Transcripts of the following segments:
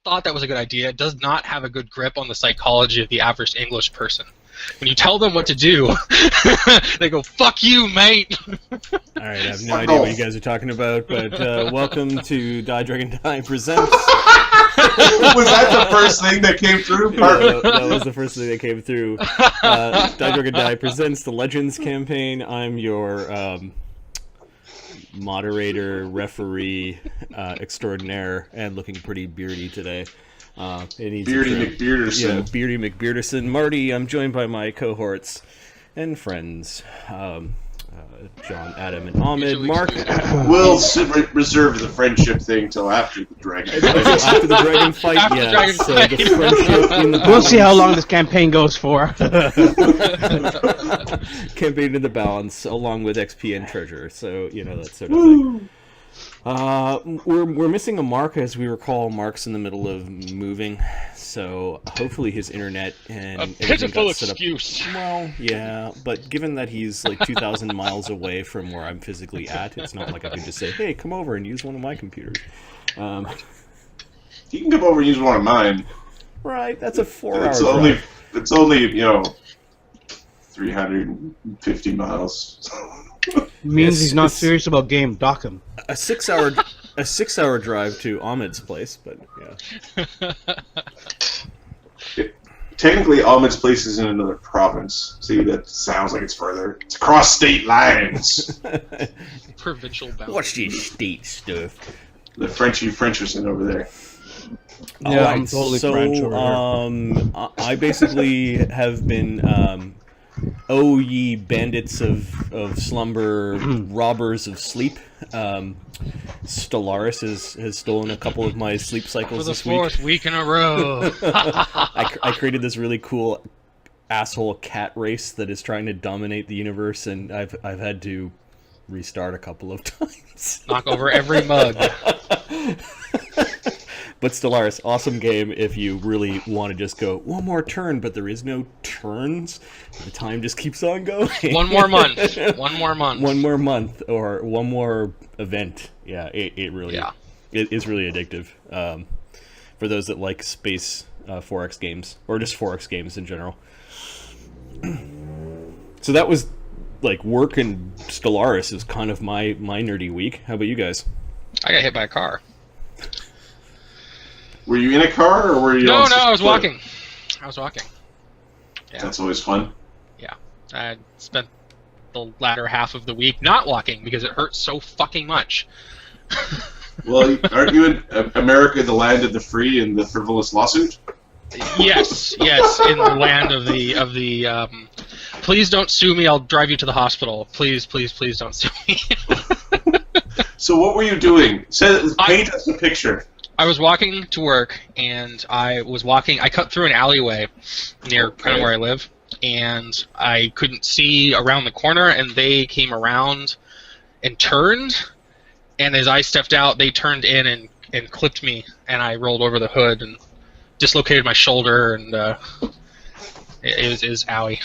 thought that was a good idea. It does not have a good grip on the psychology of the average English person. When you tell them what to do, they go, "Fuck you, mate." All right, I have no idea what you guys are talking about, but welcome to DieDragonDie Presents. Was that the first thing that came through? That was the first thing that came through. DieDragonDie Presents the Legends campaign. I'm your moderator, referee, extraordinaire, and looking pretty beardy today. Beardy McBearderson. Yeah, Beardy McBearderson. Marty, I'm joined by my cohorts and friends, John, Adam, and Ahmed. Mark. We'll reserve the friendship thing till after the dragon. After the dragon fight, After the dragon fight. The friendship in the We'll see how long this campaign goes for. Campaign in the balance, along with XP and treasure. So that sort of thing. We're missing a Mark, as we recall. Mark's in the middle of moving, so hopefully his internet and A everything pitiful got set up. excuse. Well, yeah, but given that he's like 2,000 miles away from where I'm physically at, it's not like I can just say, "Hey, come over and use one of my computers." You can come over and use one of mine. Right, that's a 4-hour drive. It's only 350 miles. Means he's not serious about game. Dock him. A 6-hour drive to Ahmed's place, but yeah. Technically, Ahmed's place is in another province. See, that sounds like it's further. It's across state lines. Provincial boundaries. What's this state stuff? The Frenchie over there. Yeah, I'm totally French over here. I basically have been, oh ye bandits of slumber, robbers of sleep. Stellaris has stolen a couple of my sleep cycles this week. For the fourth week in a row. I created this really cool asshole cat race that is trying to dominate the universe, and I've had to restart a couple of times. Knock over every mug. But Stellaris, awesome game if you really want to just go one more turn, but there is no turns. The time just keeps on going. One more month. One more month. One more month, or one more event. Yeah, it really it is really addictive. For those that like space 4X games, or just 4X games in general. So that was like work, and Stellaris is kind of my nerdy week. How about you guys? I got hit by a car. Were you in a car, or were you? No, I was walking. Yeah. That's always fun. Yeah, I spent the latter half of the week not walking because it hurt so fucking much. Well, aren't you in America, the land of the free and the frivolous lawsuit? Yes, in the land of the. Please don't sue me. I'll drive you to the hospital. Please don't sue me. So what were you doing? Paint us a picture. I was walking to work, and I cut through an alleyway near kind of where I live, and I couldn't see around the corner, and they came around and turned, and as I stepped out, they turned in and clipped me, and I rolled over the hood and dislocated my shoulder, and it was owie.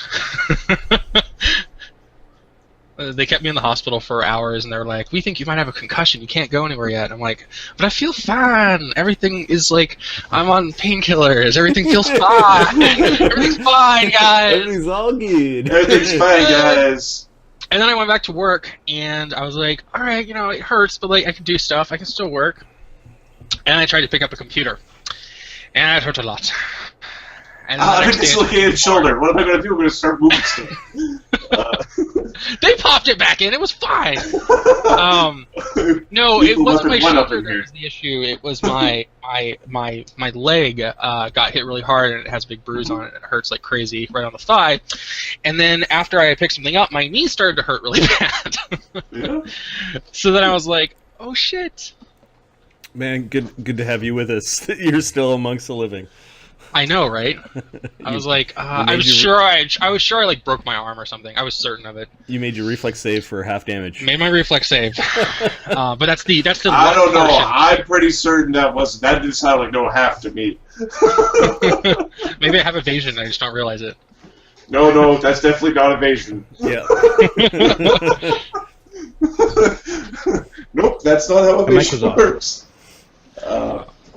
They kept me in the hospital for hours, and they were like, "We think you might have a concussion. You can't go anywhere yet." I'm like, "But I feel fine. Everything is like, I'm on painkillers. Everything feels fine. Everything's fine, guys. Everything's all good. Everything's fine, guys." And then I went back to work, and I was like, "All right, it hurts, but like I can do stuff. I can still work." And I tried to pick up a computer, and it hurt a lot. And I have a dislocated shoulder. What am I going to do? I'm going to start moving stuff. They popped it back in. It was fine. No, it wasn't my shoulder that was the issue. It was my leg got hit really hard, and it has a big bruise on it. It hurts like crazy right on the thigh. And then after I picked something up, my knee started to hurt really bad. Yeah. So then I was like, "Oh shit." Man, good to have you with us. You're still amongst the living. I know, right? I was like, I was sure I like broke my arm or something. I was certain of it. You made your reflex save for half damage. Made my reflex save, but that's the. I don't know. I'm pretty certain that didn't sound like no half to me. Maybe I have evasion and I just don't realize it. No, that's definitely not evasion. Yeah. Nope, that's not how evasion works.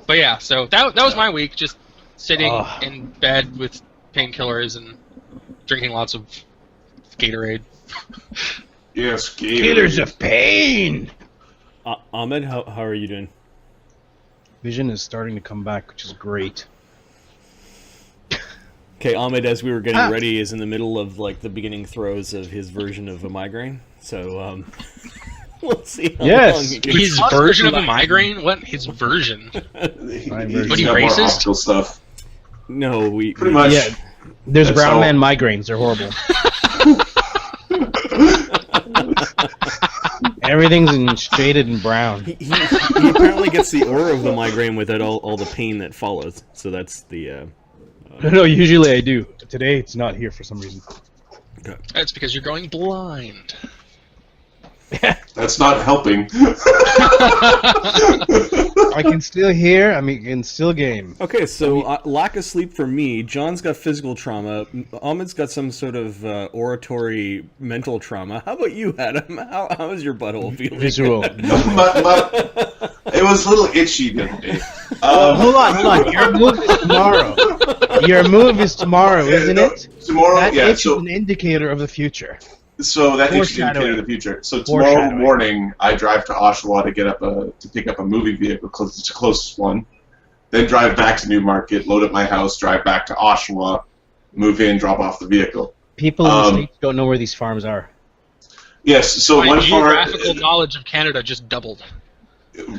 But But yeah, so that was my week, just sitting in bed with painkillers and drinking lots of Gatorade. Yes, Killers of pain. Ahmed, how are you doing? Vision is starting to come back, which is great. Okay, Ahmed, as we were getting ready, is in the middle of like the beginning throes of his version of a migraine. So we'll see how long he gets. His version of a migraine? What? His version? What are you, racist? Stuff. No, we pretty much. Yeah, there's brown man migraines. They're horrible. Everything's shaded in brown. He apparently gets the aura of the migraine without all the pain that follows. So that's the. No, usually I do. Today it's not here for some reason. Okay. That's because you're going blind. That's not helping. I can still hear. I mean, can still game. Okay, so lack of sleep for me. John's got physical trauma. Ahmed's got some sort of oratory mental trauma. How about you, Adam? How is your butthole feeling? Visual. It was a little itchy the other day. Hold on. Your move is tomorrow. Your move is tomorrow, isn't it? Tomorrow, that yeah. It's an indicator of the future. So that is an indicator of the future. So tomorrow morning, I drive to Oshawa to pick up a movie vehicle because it's the closest one. Then drive back to Newmarket, load up my house, drive back to Oshawa, move in, drop off the vehicle. People in the States don't know where these farms are. Yes, so my one geographical knowledge of Canada just doubled.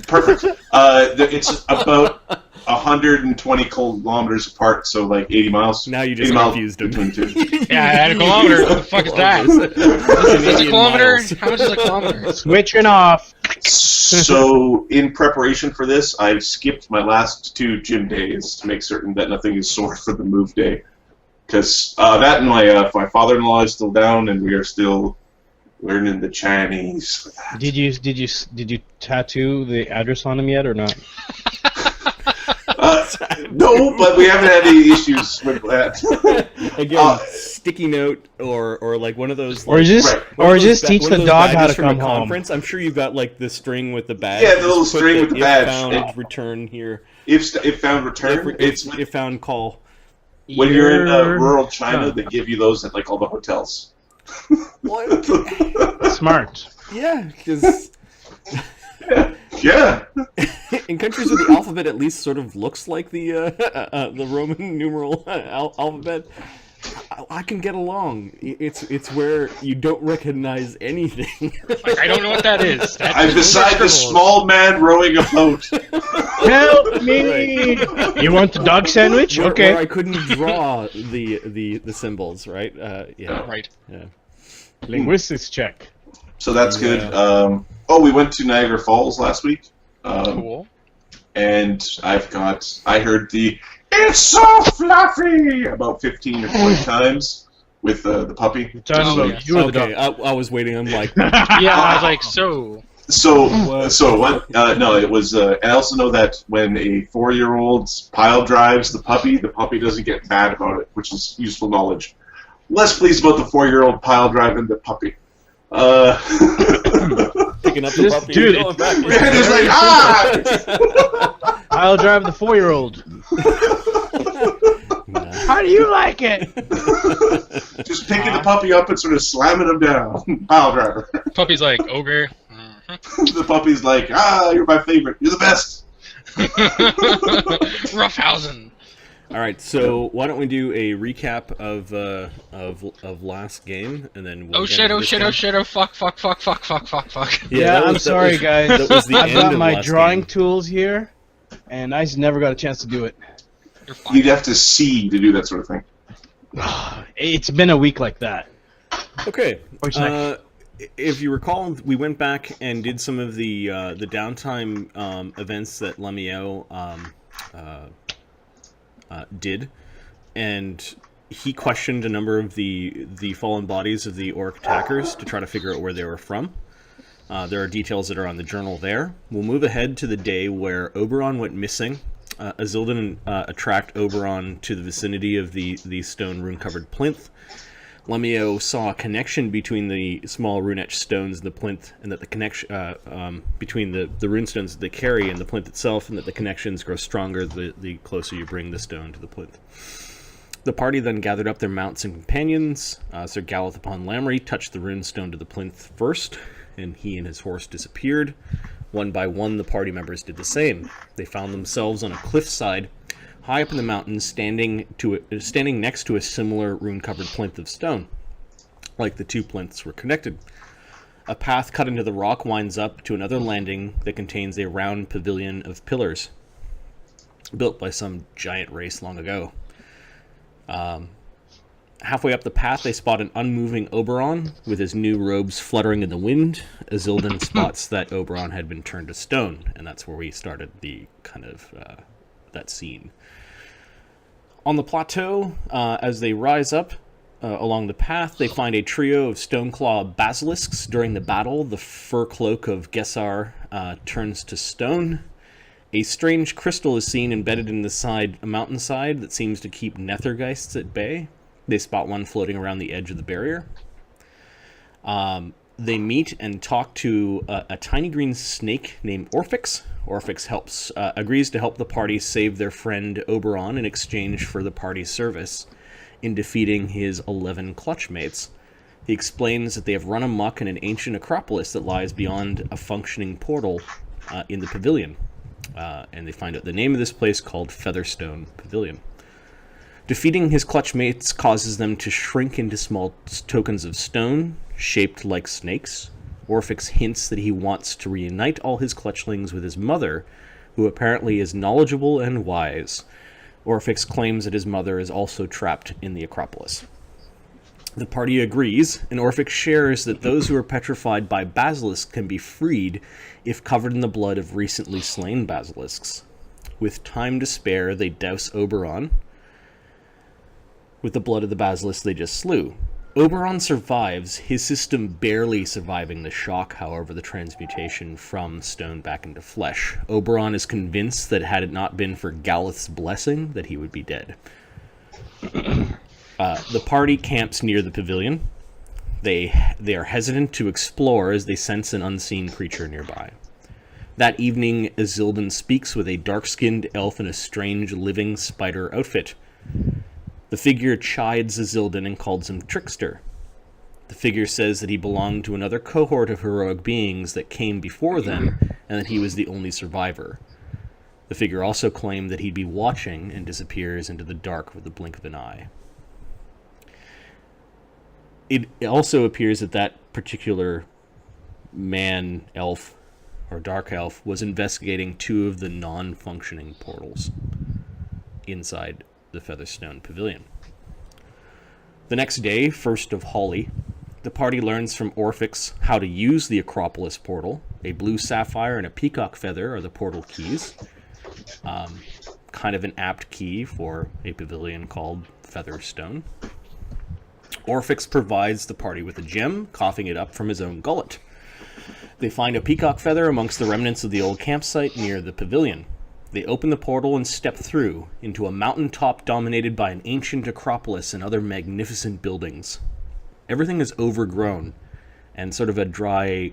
Perfect. It's about 120 kilometers apart, so like 80 miles. Now you just confused him. Between two. Yeah, I had a kilometer. What the fuck is that? What's a kilometer? How much is a kilometer? Switching off. So, in preparation for this, I've skipped my last 2 gym days to make certain that nothing is sore for the move day. Because that and my father-in-law is still down, and we are still learning the Chinese. Did you tattoo the address on him yet or not? No, but we haven't had any issues with that. Again, sticky note or like one of those. Like, or just teach the dog how to come home. Conference. I'm sure you've got like the string with the badge. Yeah, the little string with the badge. Found return here. If found return. If found call. When you're in rural China, they give you those at like all the hotels. What? Smart. Yeah, because. Yeah. In countries where the alphabet at least sort of looks like the Roman numeral alphabet, I can get along. It's where you don't recognize anything. Like, I don't know what that is. I'm beside the small man rowing a boat. Help me! Right. You want the dog sandwich? Okay. Where I couldn't draw the symbols, right? Yeah. Right. Yeah. Linguistics check. So that's good. We went to Niagara Falls last week. Cool. And I heard the "It's so fluffy" about 15 or 20 times with the puppy. You were the dog. I was waiting. I'm like, yeah. I was like, so what? No, it was. And I also know that when a 4-year-old pile drives the puppy doesn't get mad about it, which is useful knowledge. Less pleased about the 4-year-old pile driving the puppy. Picking up the puppy. Dude, it's like, I'll drive the 4-year-old. How do you like it? Just picking the puppy up and sort of slamming him down. Pile driver. Puppy's like, okay. The puppy's like, you're my favorite. You're the best. Roughhousing. All right, so why don't we do a recap of last game, and then we'll fuck. Yeah, I'm sorry, guys. That was the I've end got of my last drawing game. tools here, and I just never got a chance to do it. You're fine. You'd have to see to do that sort of thing. It's been a week like that. Okay. If you recall, we went back and did some of the downtime events that Lemieux did, and he questioned a number of the fallen bodies of the orc attackers to try to figure out where they were from. There are details that are on the journal there. We'll move ahead to the day where Oberon went missing. Azildan tracked Oberon to the vicinity of the stone rune-covered plinth, Lemio saw a connection between the small rune-etched stones and the plinth, and that the connection between the runestones that they carry and the plinth itself, and that the connections grow stronger the closer you bring the stone to the plinth. The party then gathered up their mounts and companions. Sir Galeth upon Lamry touched the runestone to the plinth first, and he and his horse disappeared. One by one, the party members did the same. They found themselves on a cliffside high up in the mountains, standing next to a similar rune-covered plinth of stone. Like the two plinths were connected. A path cut into the rock winds up to another landing that contains a round pavilion of pillars, built by some giant race long ago. Halfway up the path, they spot an unmoving Oberon with his new robes fluttering in the wind. Azildan spots that Oberon had been turned to stone, and that's where we started the kind of that scene. On the plateau, as they rise up along the path, they find a trio of Stoneclaw basilisks. During the battle, the fur cloak of Gessar turns to stone. A strange crystal is seen embedded in a mountainside that seems to keep nethergeists at bay. They spot one floating around the edge of the barrier. They meet and talk to a tiny green snake named Orphix. Orphix agrees to help the party save their friend Oberon in exchange for the party's service in defeating his 11 clutchmates. He explains that they have run amok in an ancient acropolis that lies beyond a functioning portal in the pavilion. And they find out the name of this place called Featherstone Pavilion. Defeating his clutchmates causes them to shrink into small tokens of stone, shaped like snakes. Orphix hints that he wants to reunite all his clutchlings with his mother, who apparently is knowledgeable and wise. Orphix claims that his mother is also trapped in the Acropolis. The party agrees, and Orphix shares that those who are petrified by basilisks can be freed if covered in the blood of recently slain basilisks. With time to spare, they douse Oberon with the blood of the basilisk they just slew. Oberon survives, his system barely surviving the shock, however, the transmutation from stone back into flesh. Oberon is convinced that had it not been for Galeth's blessing, that he would be dead. The party camps near the pavilion. They are hesitant to explore as they sense an unseen creature nearby. That evening, Azildan speaks with a dark-skinned elf in a strange living spider outfit. The figure chides Azildan and calls him trickster. The figure says that he belonged to another cohort of heroic beings that came before them, and that he was the only survivor. The figure also claimed that he'd be watching, and disappears into the dark with the blink of an eye. It also appears that that particular man elf, or dark elf, was investigating two of the non-functioning portals inside the Featherstone Pavilion. The next day, 1st of Hawley, the party learns from Orphix how to use the Acropolis portal. A blue sapphire and a peacock feather are the portal keys. Kind of an apt key for a pavilion called Featherstone. Orphix provides the party with a gem, coughing it up from his own gullet. They find a peacock feather amongst the remnants of the old campsite near the pavilion. They open the portal and step through into a mountaintop dominated by an ancient acropolis and other magnificent buildings. Everything is overgrown and sort of a dry,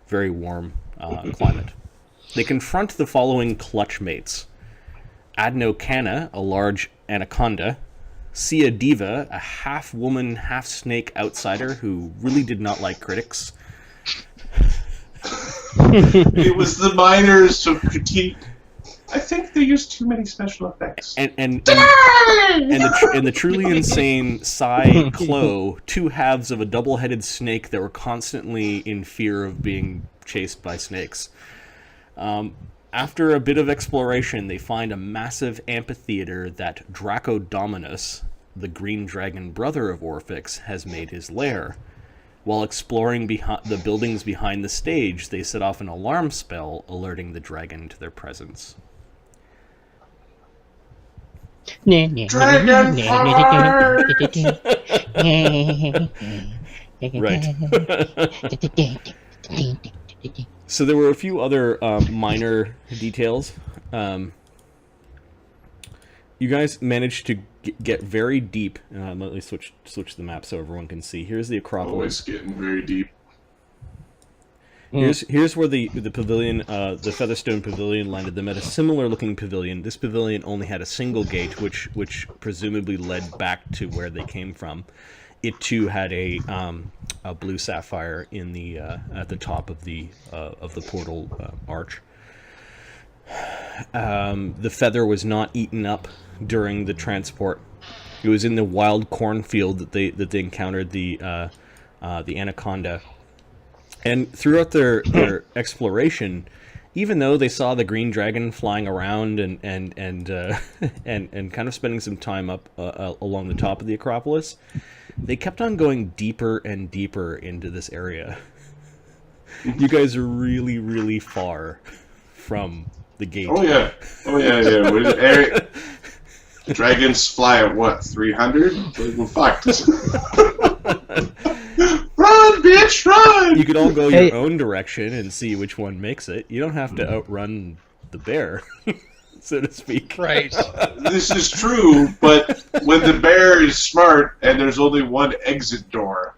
very warm climate. They confront the following clutchmates: Adnocana, a large anaconda; Sia Diva, a half-woman, half-snake outsider who really did not like critics. It was the miners who critiqued. I think they used too many special effects. And the truly insane Sai Klo, two halves of a double-headed snake that were constantly in fear of being chased by snakes. After a bit of exploration, they find a massive amphitheater that Dracodominus, the green dragon brother of Orphix, has made his lair. While exploring the buildings behind the stage, they set off an alarm spell, alerting the dragon to their presence. Right. So there were a few other minor details. You guys managed to get very deep. Let me switch the map so everyone can see. Here's the Acropolis. Always getting very deep. Here's where the pavilion, the Featherstone Pavilion landed them at a similar looking pavilion. This pavilion only had a single gate, which presumably led back to where they came from. It too had a blue sapphire in the at the top of the portal arch. The feather was not eaten up during the transport. It was in the wild cornfield that they encountered the anaconda. And throughout their exploration, even though they saw the green dragon flying around and kind of spending some time up along the top of the Acropolis, they kept on going deeper and deeper into this area. You guys are really, really far from the gate. Oh yeah. What is it, Eric? Dragons fly at what, 300? Fuck. Run, bitch, run! You could all go your own direction and see which one makes it. You don't have to outrun the bear, so to speak. Right. This is true, but when the bear is smart and there's only one exit door.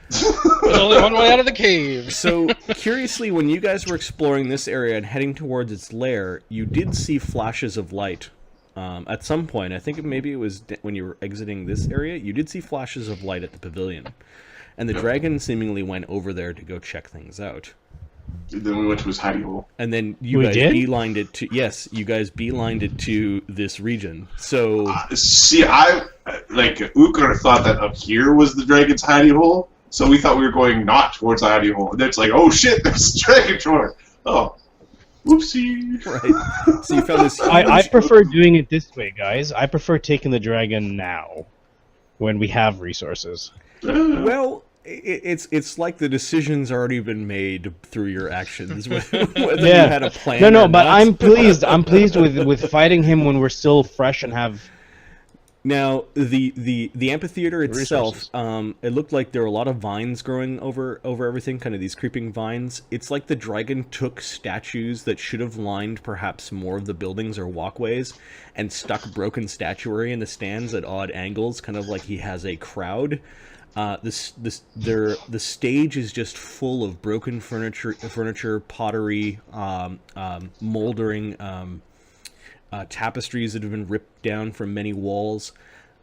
There's only one way out of the cave. So, curiously, when you guys were exploring this area and heading towards its lair, you did see flashes of light. At some point, I think maybe it was when you were exiting this area, you did see flashes of light at the pavilion. And the dragon seemingly went over there to go check things out. Then we went to his hidey hole. And then you guys beelined it to... Yes, you guys beelined it to this region. So... see, Ukar thought that up here was the dragon's hidey hole, so we thought we were going not towards the hidey hole. And then it's like, oh shit, there's a dragon door. Oh. Whoopsie. Right. So you found this huge... I prefer doing it this way, guys. I prefer taking the dragon now, when we have resources. Well... It's like the decision's already been made through your actions. Whether you had a plan. No, or but not. I'm pleased. I'm pleased with fighting him when we're still fresh and have. Now the amphitheater itself, it looked like there were a lot of vines growing over everything, kind of these creeping vines. It's like the dragon took statues that should have lined perhaps more of the buildings or walkways, and stuck broken statuary in the stands at odd angles, kind of like he has a crowd. The stage is just full of broken furniture, pottery, moldering tapestries that have been ripped down from many walls,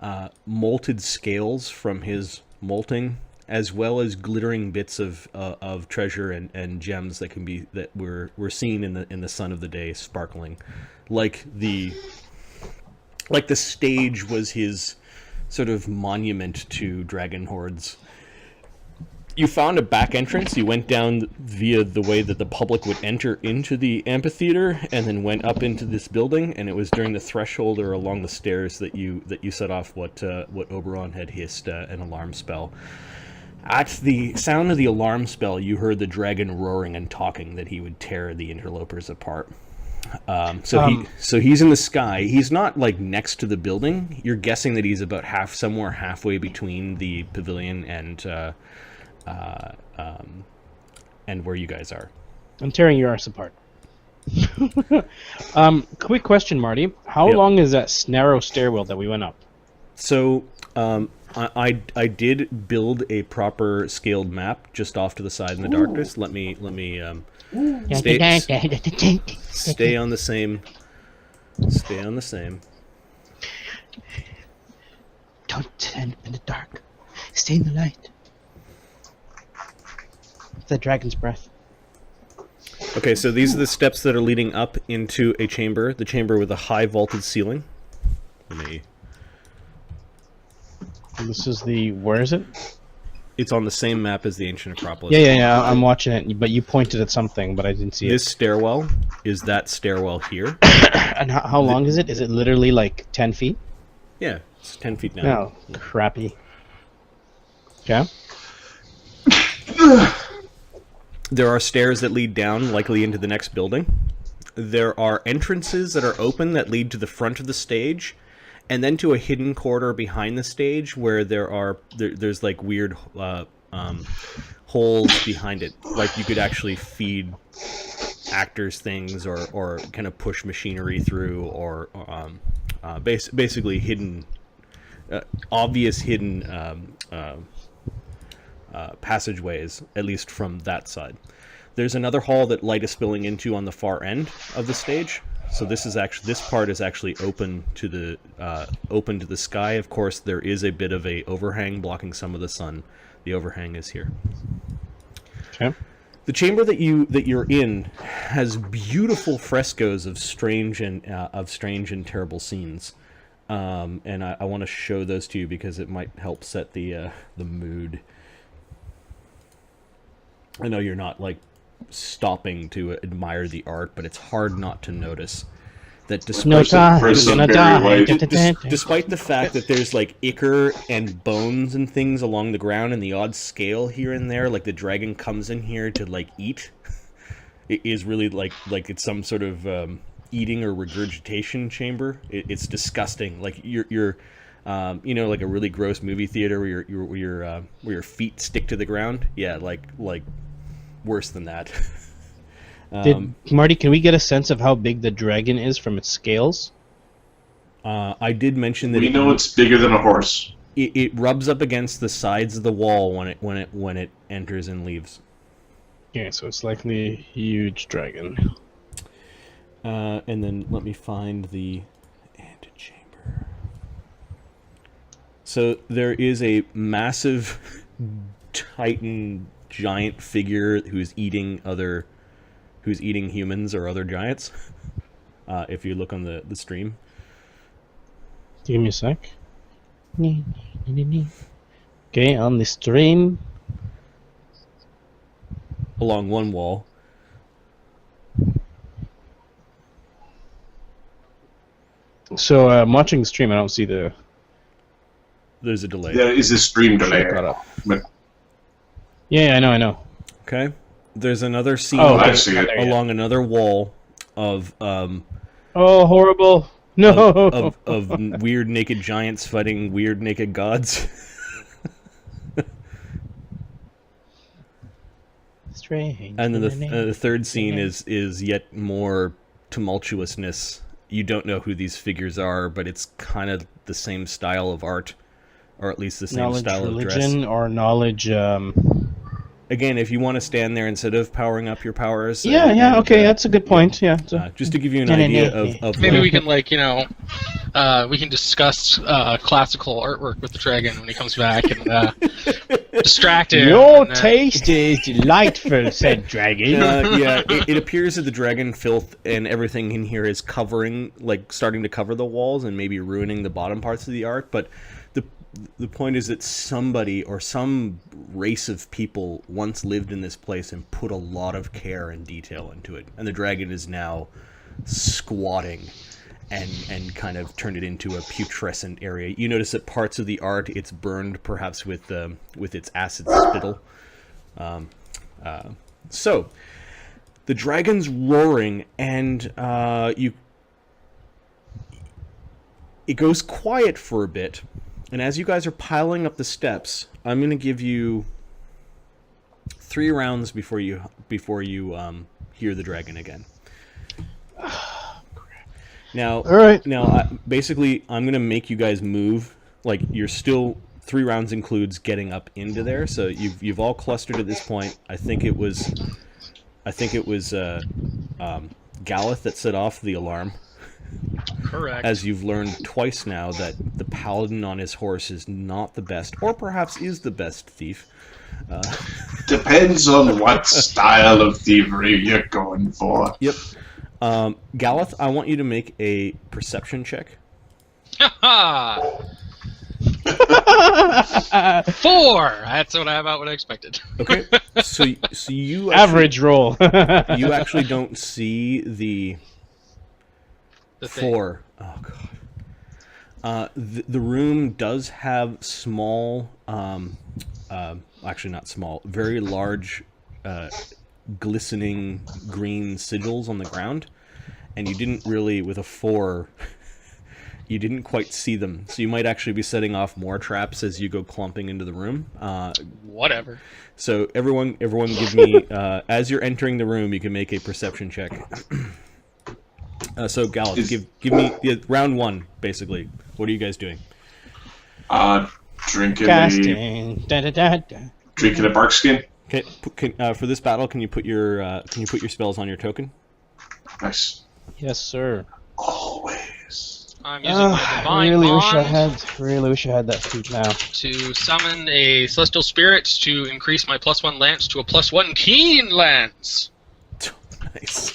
molted scales from his molting, as well as glittering bits of treasure and gems that were seen in the sun of the day, sparkling, like the stage was his sort of monument to dragon hordes. You found a back entrance. You went down via the way that the public would enter into the amphitheater, and then went up into this building. And it was during the threshold or along the stairs that you set off what Oberon had hissed an alarm spell. At the sound of the alarm spell, you heard the dragon roaring and talking that he would tear the interlopers apart. So he's in the sky. He's not like next to the building. You're guessing that he's about somewhere halfway between the pavilion and where you guys are. I'm tearing your arse apart. Quick question, Marty. How long is that narrow stairwell that we went up? So I did build a proper scaled map just off to the side in the darkness. Let me stay on the same. Stay on the same. Don't stand up in the dark. Stay in the light. The dragon's breath. Okay, so these are the steps that are leading up into a chamber. The chamber with a high vaulted ceiling. And this is the... Where is it? It's on the same map as the ancient Acropolis. Yeah. I'm watching it, but you pointed at something, but I didn't see it. This stairwell is that stairwell here. And how long is it? Is it literally like 10 feet? Yeah, it's 10 feet now. Oh, crappy. Okay. There are stairs that lead down, likely into the next building. There are entrances that are open that lead to the front of the stage, and then to a hidden corridor behind the stage where there's like weird holes behind it. Like you could actually feed actors things or kind of push machinery through, or basically hidden obvious hidden passageways, at least from that side. There's another hall that light is spilling into on the far end of the stage. So this part is actually open to the sky. Of course, there is a bit of a overhang blocking some of the sun. The overhang is here. Okay. The chamber that you're in has beautiful frescoes of strange and terrible scenes, and I want to show those to you because it might help set the mood. I know you're not like stopping to admire the art, but it's hard not to notice that despite the fact that there's like ichor and bones and things along the ground and the odd scale here and there, like the dragon comes in here to like eat, it is really like it's some sort of eating or regurgitation chamber. It's disgusting. Like you're like a really gross movie theater where your feet stick to the ground. Yeah, like worse than that. Marty, can we get a sense of how big the dragon is from its scales? I did mention that we know it's bigger than a horse. It rubs up against the sides of the wall when it enters and leaves. Yeah, so it's likely a huge dragon. And then let me find the antechamber. So there is a massive titan giant figure who's eating humans or other giants. If you look on the stream. Give me a sec. Okay, on the stream. Along one wall. So I'm watching the stream. I don't see the. There's a delay. There is a stream delay. Yeah, I know. Okay. There's another scene along another wall of oh, horrible! No. Of weird naked giants fighting weird naked gods. Strange. And then the third scene is yet more tumultuousness. You don't know who these figures are, but it's kind of the same style of art, or at least the same style of dress. Religion or knowledge. Again, if you want to stand there instead of powering up your powers. Okay, that's a good point. Yeah. Just to give you an idea of maybe we can we can discuss classical artwork with the dragon when he comes back and distract him. Your taste is delightful, said dragon. It appears that the dragon filth and everything in here is starting to cover the walls and maybe ruining the bottom parts of the art, but the point is that somebody or some race of people once lived in this place and put a lot of care and detail into it. And the dragon is now squatting and kind of turned it into a putrescent area. You notice that parts of the art, it's burned perhaps with its acid spittle. So, the dragon's roaring and it goes quiet for a bit. And as you guys are piling up the steps, I'm going to give you 3 rounds before you hear the dragon again. Now, all right. Basically, I'm going to make you guys move. Like you're still 3 rounds includes getting up into there, so you've all clustered at this point. I think it was Galeth that set off the alarm. Correct. As you've learned twice now that the paladin on his horse is not the best, or perhaps is the best thief. Depends on what style of thievery you're going for. Yep. Galeth, I want you to make a perception check. 4! That's about what I expected. Okay. So you average roll. You actually don't see the 4. Oh god. The room does have small, actually not small, very large, glistening green sigils on the ground, and you didn't really, with a 4, you didn't quite see them. So you might actually be setting off more traps as you go clumping into the room. Whatever. So everyone give me, as you're entering the room, you can make a perception check. So Gallup, give me round 1, basically. What are you guys doing? Drinking Casting. drinking a bark skin. Okay, for this battle, can you put your spells on your token? Nice. Yes, sir. Always. I'm using my divine really bond wish I had that feat now. to summon a celestial spirit to increase my +1 lance to a +1 keen lance. Nice.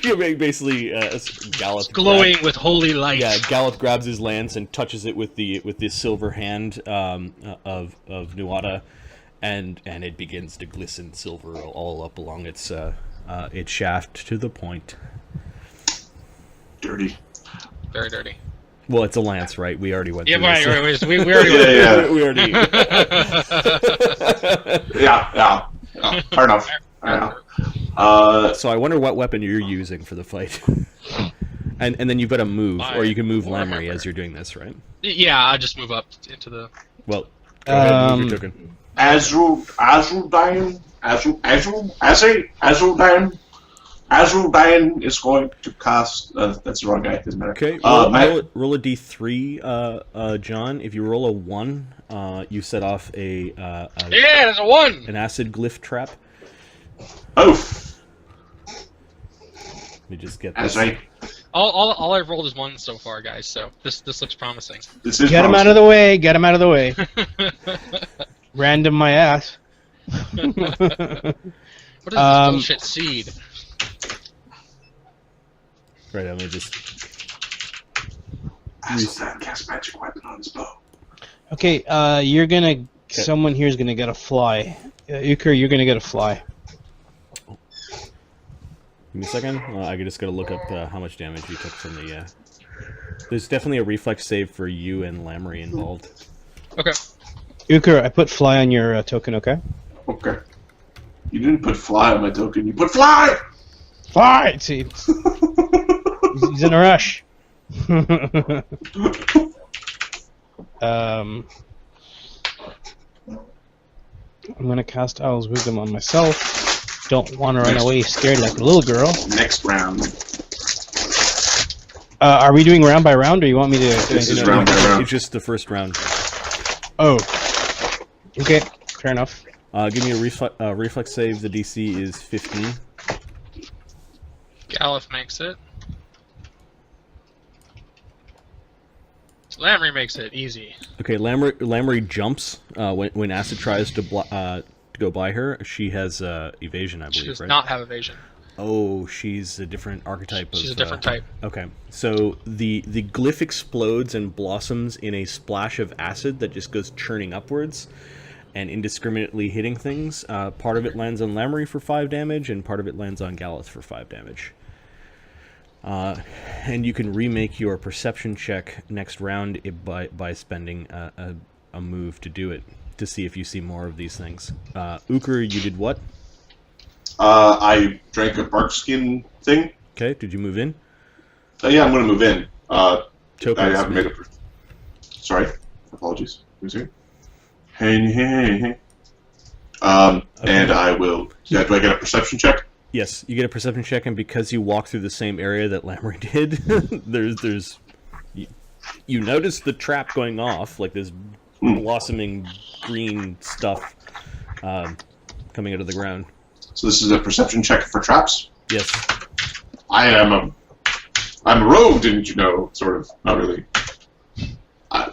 You basically Gallup Glowing with holy light. Yeah, Gallup grabs his lance and touches it with the silver hand of Nuada, and it begins to glisten silver all up along its shaft to the point. Dirty. Very dirty. Well, it's a lance, right? We already went. Yeah, through right. this. We already went. Yeah. We already. Yeah. Fair enough. So I wonder what weapon you're using for the fight. And then you've got to move, or you can move Lamry as you're doing this, right? Yeah, I just move up into the. Well, go ahead, move your token. Azuldian is going to cast. That's the wrong guy. Doesn't matter. Okay, roll a d3, John. If you roll a 1, you set off Yeah, there's a 1. an acid glyph trap. Oh. Let me just get As this. All I've rolled is 1 so far, guys. So this looks promising. This is Get him out of the way. Get him out of the way. Random my ass. What is this bullshit seed? Right, I'm gonna just. Azuldian cast magic weapon on his bow. Okay, you're gonna. Someone here is gonna get a fly. Uker, you're gonna get a fly. Give me a second. I just gotta look up how much damage you took from the. There's definitely a reflex save for you and Lamry involved. Okay. Uker, I put fly on your token. Okay. Okay. You didn't put fly on my token. You put fly. Fly. See, he's in a rush. I'm gonna cast Owl's Wisdom on myself. Don't want to run away scared like a little girl. Next round. Are we doing round by round, or you want me to? This is round by round. It's just the first round. Oh. Okay. Fair enough. Give me a reflex save. The DC is 15. Gallup makes it. Lamry makes it easy. Okay, Lamry jumps when Acid tries to go by her. She has evasion, I believe, She does right? not have evasion. Oh, she's a different archetype. She's a different type. Okay, so the glyph explodes and blossoms in a splash of acid that just goes churning upwards and indiscriminately hitting things. Part of it lands on Lamry for 5 damage, and part of it lands on Gallup for 5 damage. And you can remake your perception check next round by spending a move to do it, to see if you see more of these things. Uker, you did what? I drank a bark skin thing. Okay, did you move in? Yeah, I'm going to move in. Token I is haven't made a... Sorry. Apologies. Who's here? Hey. Okay. And I will... Yeah, do I get a perception check? Yes, you get a perception check, and because you walk through the same area that Lamry did, there's you notice the trap going off, like this blossoming green stuff coming out of the ground. So this is a perception check for traps? Yes. I'm a rogue, didn't you know? Sort of. Not really.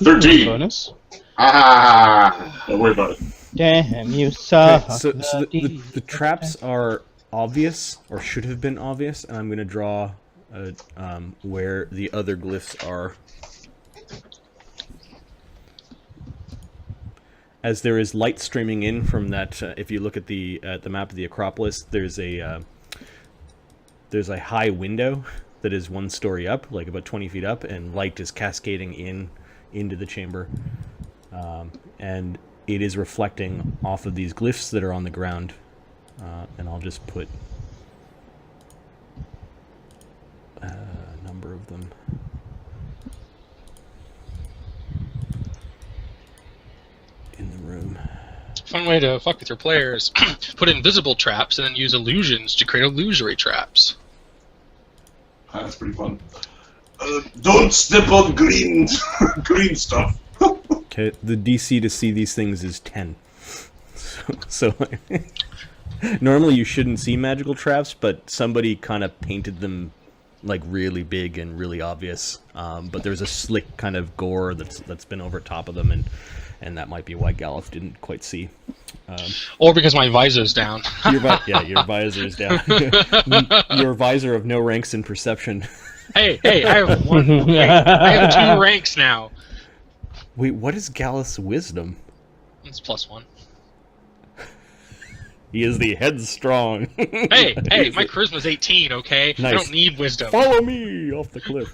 13. Bonus. Don't worry about it. Damn, you suck. Okay, so the traps are obvious, or should have been obvious, and I'm going to draw where the other glyphs are. As there is light streaming in from that, if you look at the map of the Acropolis, there's a high window that is 1 story up, like about 20 feet up, and light is cascading into the chamber, and it is reflecting off of these glyphs that are on the ground. And I'll just put a number of them. In the room. Fun way to fuck with your players. Put invisible traps and then use illusions to create illusory traps. That's pretty fun. Don't step on green green stuff. Okay, the DC to see these things is 10. So normally you shouldn't see magical traps, but somebody kind of painted them like really big and really obvious. But there's a slick kind of gore that's been over top of them, and that might be why Gallup didn't quite see. Or because my visor's down. Your visor's down. Your visor of no ranks in perception. Hey, I have one. Wait, I have 2 ranks now. Wait, what is Gallus' wisdom? It's +1. He is the headstrong. Hey, my charisma's 18, okay? Nice. I don't need wisdom. Follow me off the cliff.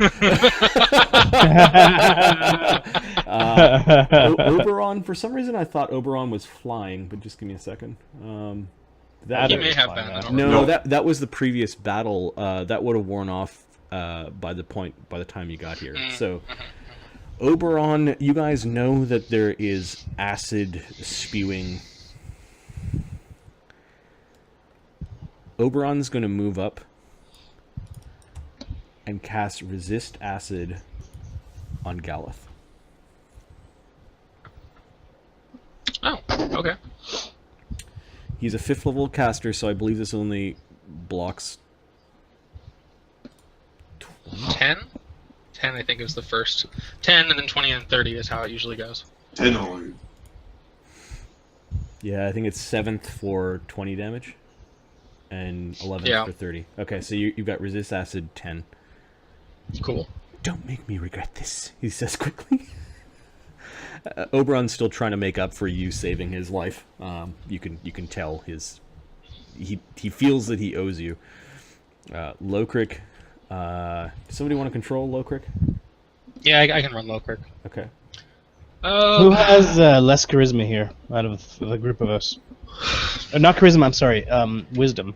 Oberon, for some reason I thought Oberon was flying, but just give me a second. He may have been. I don't No, know. that was the previous battle. That would have worn off by the time you got here. So, Oberon, you guys know that there is acid spewing. Oberon's going to move up and cast Resist Acid on Gallup. Oh, okay. He's a 5th level caster, so I believe this only blocks 10? 10, I think, is the first. 10, and then 20, and 30 is how it usually goes. 10 only. Yeah, I think it's 7th for 20 damage. And 11th for 30. Okay, so you've got Resist Acid 10. Cool. Don't make me regret this, he says quickly. Oberon's still trying to make up for you saving his life. You can tell he feels that he owes you. Lokrik, does somebody want to control Lokrik? Yeah, I can run Lokrik. Okay. Who has less charisma here out of the group of us? Not charisma, I'm sorry. Wisdom.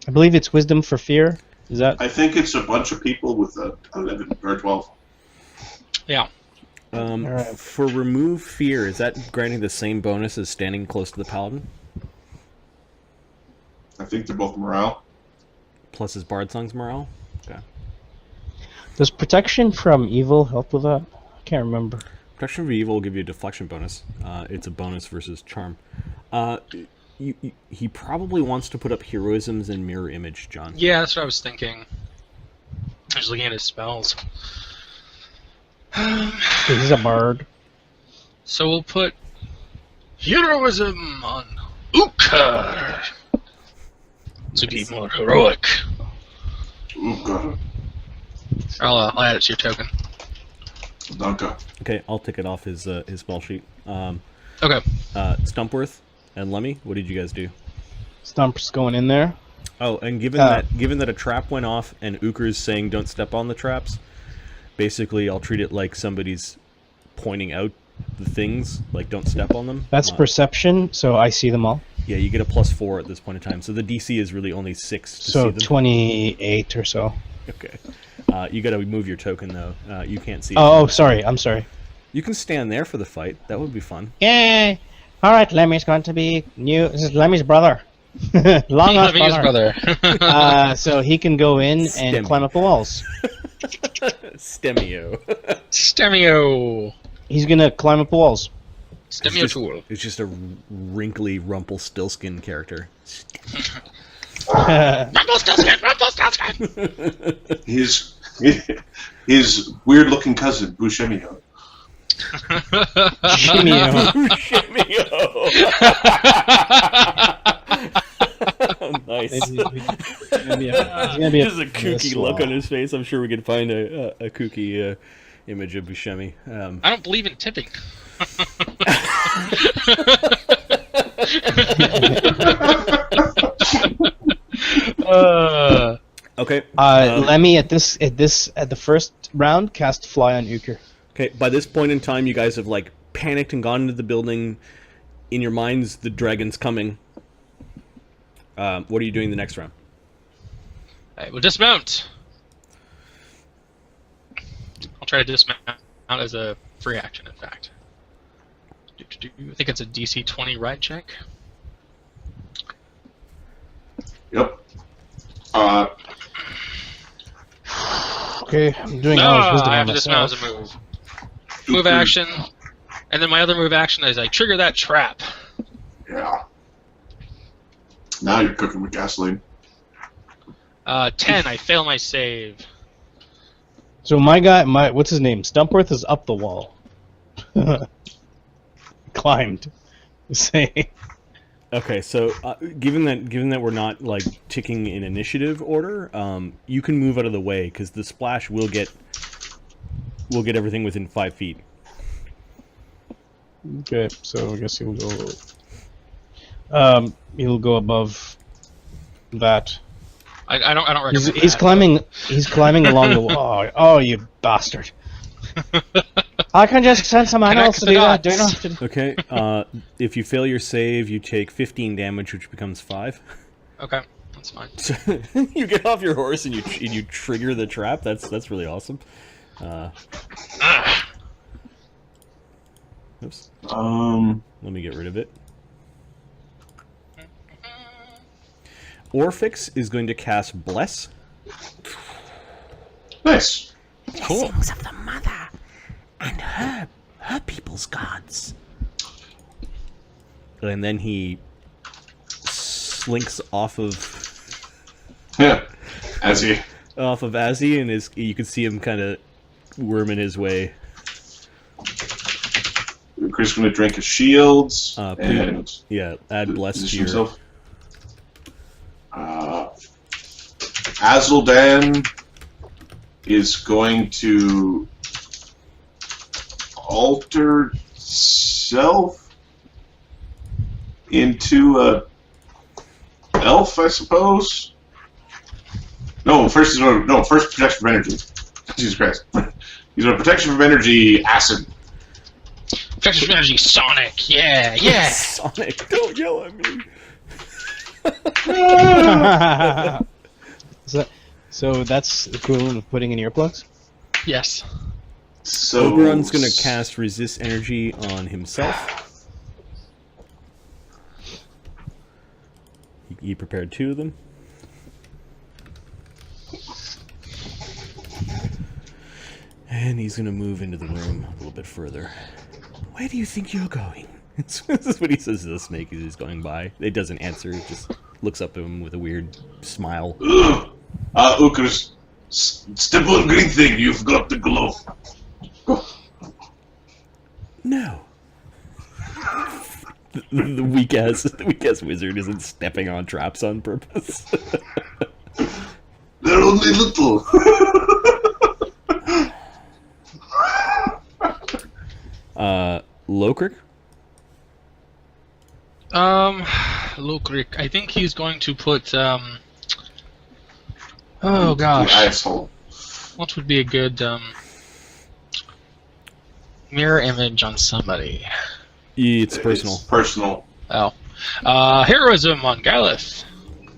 I believe it's wisdom for fear. Is that? I think it's a bunch of people with 11 or 12. Yeah. Alright. For remove fear, is that granting the same bonus as standing close to the paladin? I think they're both morale. Plus his Bard Song's morale? Okay. Does protection from evil help with that? I can't remember. Protection from evil will give you a deflection bonus. It's a bonus versus charm. He probably wants to put up heroisms and mirror image, John. Yeah, that's what I was thinking. I was looking at his spells. He's a bard. So we'll put heroism on Ukar to be more heroic. Ooh, God. I'll add it to your token. Danke. Okay, I'll tick it off his spell sheet. Okay. Stumpworth and Lemmy, what did you guys do? Stump's going in there. Oh, and given that a trap went off and Ukar's saying don't step on the traps, basically I'll treat it like somebody's pointing out the things, like don't step on them. That's perception, so I see them all. Yeah, you get a +4 at this point in time, so the DC is really only 6 to So see them. 28 or so. Okay. You gotta move your token though. You can't see it. Oh, sorry. I'm sorry. You can stand there for the fight. That would be fun. Yay! All right, Lemmy's going to be new. This is Lemmy's brother. Long lost Lemmy's brother. So he can go in Stem. and climb up the walls. Stemio. Stemio. He's gonna climb up the walls. Stemio tool. It's just a wrinkly Rumpelstiltskin character. Rumpelstiltskin. His weird-looking cousin, Buscemio. Shimio. Nice. He's gonna be Just a kooky look on his face. I'm sure we could find a kooky image of Buscemi. I don't believe in tipping. Okay. Lemmy at the first round cast fly on Uker. Okay. By this point in time, you guys have like panicked and gone into the building. In your minds, the dragon's coming. What are you doing the next round? I will dismount. I'll try to dismount as a free action, in fact. I think it's a DC 20 ride check. Yep. Okay, I'm doing No, Al's wisdom I on have to dismount myself. as a move. Move action, and then my other move action is I trigger that trap. Yeah. Now you're cooking with gasoline. 10, I fail my save. So my guy, what's his name? Stumpworth is up the wall. Climbed. Say. Okay, so given that we're not like ticking in initiative order, you can move out of the way because the splash will get everything within 5 feet. Okay, so I guess he'll go above that. I don't recommend He's that. climbing. He's climbing along the wall. Oh, you bastard! I can just send some animals to do that. Do you know? Okay, if you fail your save, you take 15 damage, which becomes 5. Okay, that's fine. You get off your horse and you trigger the trap. That's really awesome. Oops. Let me get rid of it. Orphix is going to cast Bless. Nice. Cool. Blessings of the mother and her people's gods. And then he slinks off of Azzy, and you can see him kind of worming his way. Chris is going to drink his shields and add Bless to position your... himself. Azuldan is going to alter self into a elf, I suppose. First protection from energy. Jesus Christ! He's going to protection from energy acid. Protection from energy, Sonic. Yeah. Sonic, don't yell at me. So that's equivalent of putting in earplugs? Yes. So Oberon's going to cast resist energy on himself. He prepared 2 of them. And he's going to move into the room a little bit further. Where do you think you're going? This is what he says to the snake as he's going by. It doesn't answer, it just looks up at him with a weird smile. Ukers, step on green thing, you've got the glow. No. The weak ass wizard isn't stepping on traps on purpose. They're only little. Lokrik? Lokrik, I think he's going to put, oh gosh. Asshole. What would be a good, mirror image on somebody? It's personal. It's personal. Oh. Heroism on Galith.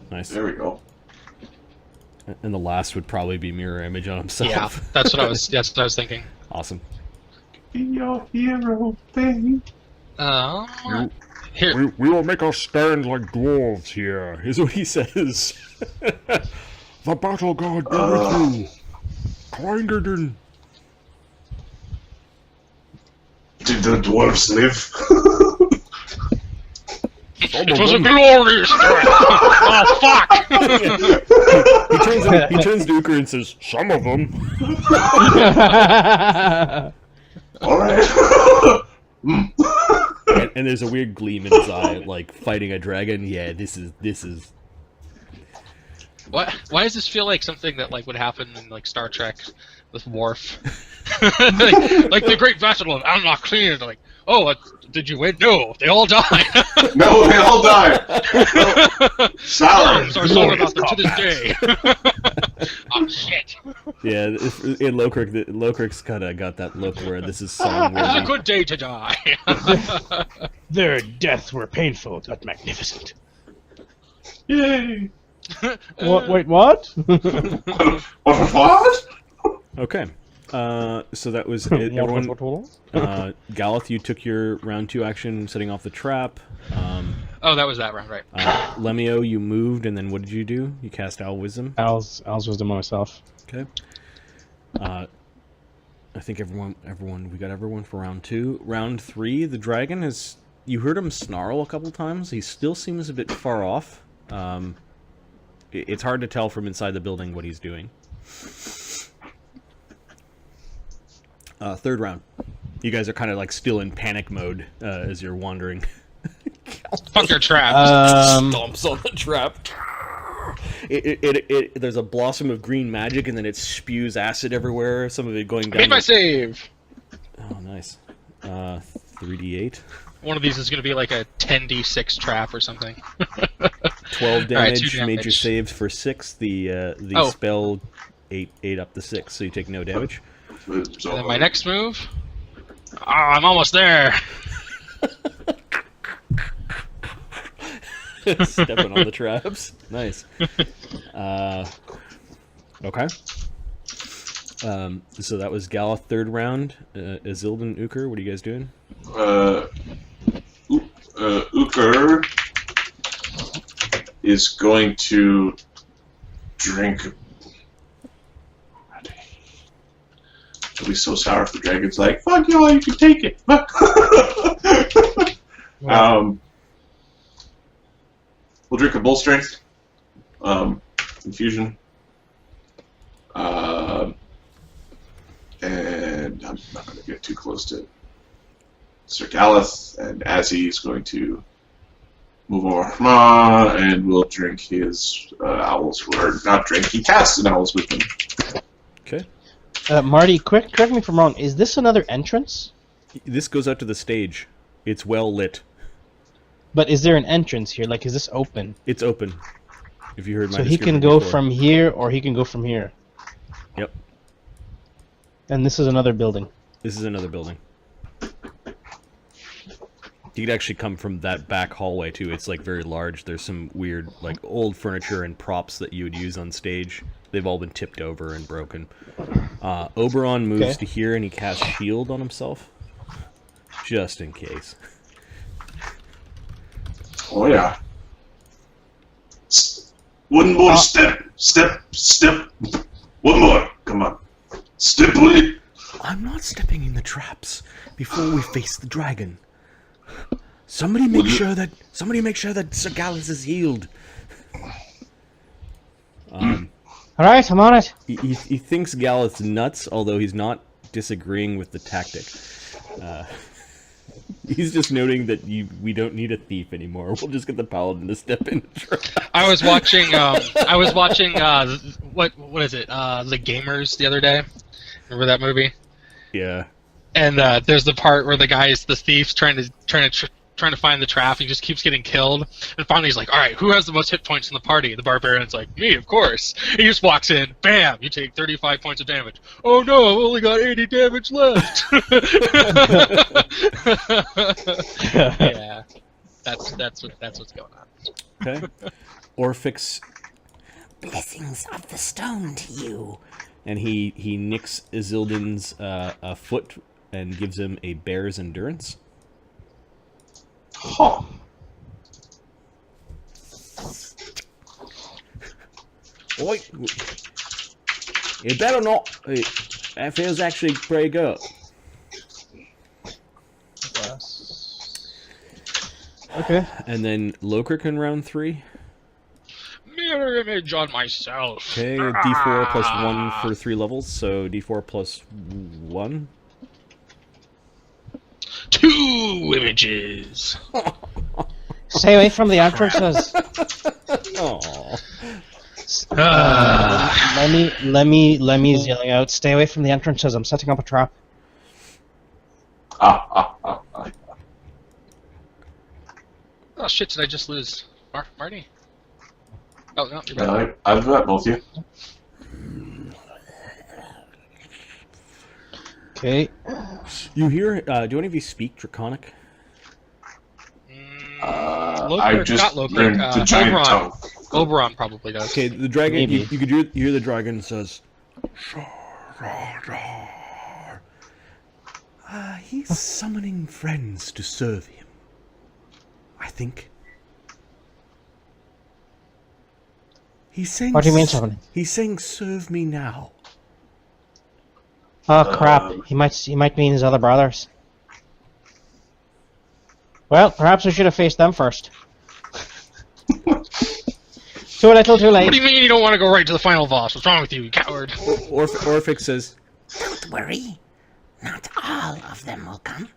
Nice. There we go. And the last would probably be mirror image on himself. Yeah, that's what I was thinking. Awesome. Be your hero, baby. Here. We will make us stand like dwarves here, is what he says. The battle god be with you. Kinder than... Did the dwarves live? It was a glorious day! Oh, fuck! he turns to Uker and says, some of them. Alright. and there's a weird gleam in his eye, like fighting a dragon. Yeah, this is. What? Why does this feel like something that would happen in Star Trek with Worf? like the Great Battle of Alma Clean. Like, oh, did you win? No, they all died. No, they all died. Sour. Are song about them to this day. Oh shit. Yeah, in Lokrik's kind of got that look where this is song. It's a good day to die. Their deaths were painful but magnificent. Yay. What? Wait, what? What? Okay. So that was it. Everyone. Galith, you took your round 2 action, setting off the trap. Oh, that was that round, right? Lemio, you moved, and then what did you do? You cast Owl Wisdom. Al's wisdom on myself. Okay. I think we got everyone for round 2. Round 3, the dragon has. You heard him snarl a couple times. He still seems a bit far off. It's hard to tell from inside the building what he's doing. Third round. You guys are kind of like still in panic mode as you're wandering. Fuck your trap. Stomps on the trap. There's a blossom of green magic, and then it spews acid everywhere. Some of it going down. Made my save. Oh, nice. 3d8. One of these is going to be like a 10d6 trap or something. 12 damage. Right, 2 damage. Major saves for 6. The Oh. spell ate up the 6, so you take no damage. And then my next move. Oh, I'm almost there. Stepping on the traps. Nice. Okay. So that was Galith third round. Isildan, Uker, what are you guys doing? Uker is going to drink. It'll be so sour if the dragon's like, fuck y'all, you can take it. We'll drink a bull strength. Infusion. And I'm not going to get too close to Sir Galith, and as he's going to move over, and we'll drink his owls, or not drink, he casts an owls with him. Okay. Marty, correct me if I'm wrong. Is this another entrance? This goes out to the stage. It's well lit. But is there an entrance here? Like, is this open? It's open. If you heard my So he can description go before. from here, or he can go from here. Yep. And this is another building. This is another building. You could actually come from that back hallway too. It's like very large. There's some weird, like old furniture and props that you would use on stage. They've all been tipped over and broken. Oberon moves to here and he casts shield on himself, just in case. Oh yeah. One more step. One more. Come on. Step, please. I'm not stepping in the traps before we face the dragon. Somebody make sure that Sir Galith is healed. Alright, I'm on it. He thinks Galith's nuts, although he's not disagreeing with the tactic. He's just noting that we don't need a thief anymore. We'll just get the paladin to step in the trap. I was watching. What is it? The Gamers the other day. Remember that movie? Yeah. And there's the part where the thief's trying to find the trap. He just keeps getting killed, and finally he's like, "All right, who has the most hit points in the party?" The barbarian's like, "Me, of course." He just walks in, bam! You take 35 points of damage. Oh no, I've only got 80 damage left. Yeah, that's what's going on. Okay. Orphix, blessings of the stone to you. And he nicks Isildan's a foot and gives him a bear's endurance. Huh. Oi! It better not. That feels actually pretty good. Okay. And then Lokrik in round 3. Mirror image on myself. Okay, D4 plus 1 for 3 levels, so D4 plus 1. 2 images. Stay away from the entrances. Aww. Lemmy's yelling out, "Stay away from the entrances, I'm setting up a trap." Oh shit, did I just lose Marty? Oh, no, you're back. I've got both of you. Okay. You hear, do any of you speak Draconic? I just not learned the giant Oberon. tongue. Oberon probably does. Okay, the dragon, Maybe. you could hear the dragon says, he's summoning friends to serve him, I think. He's saying, What do you mean summoning? He's saying, serve me now. Oh crap! He might mean his other brothers. Well, perhaps we should have faced them first. Too little, too late. What do you mean you don't want to go right to the final boss? What's wrong with you, you coward? Orphic says, Don't worry. Not all of them will come.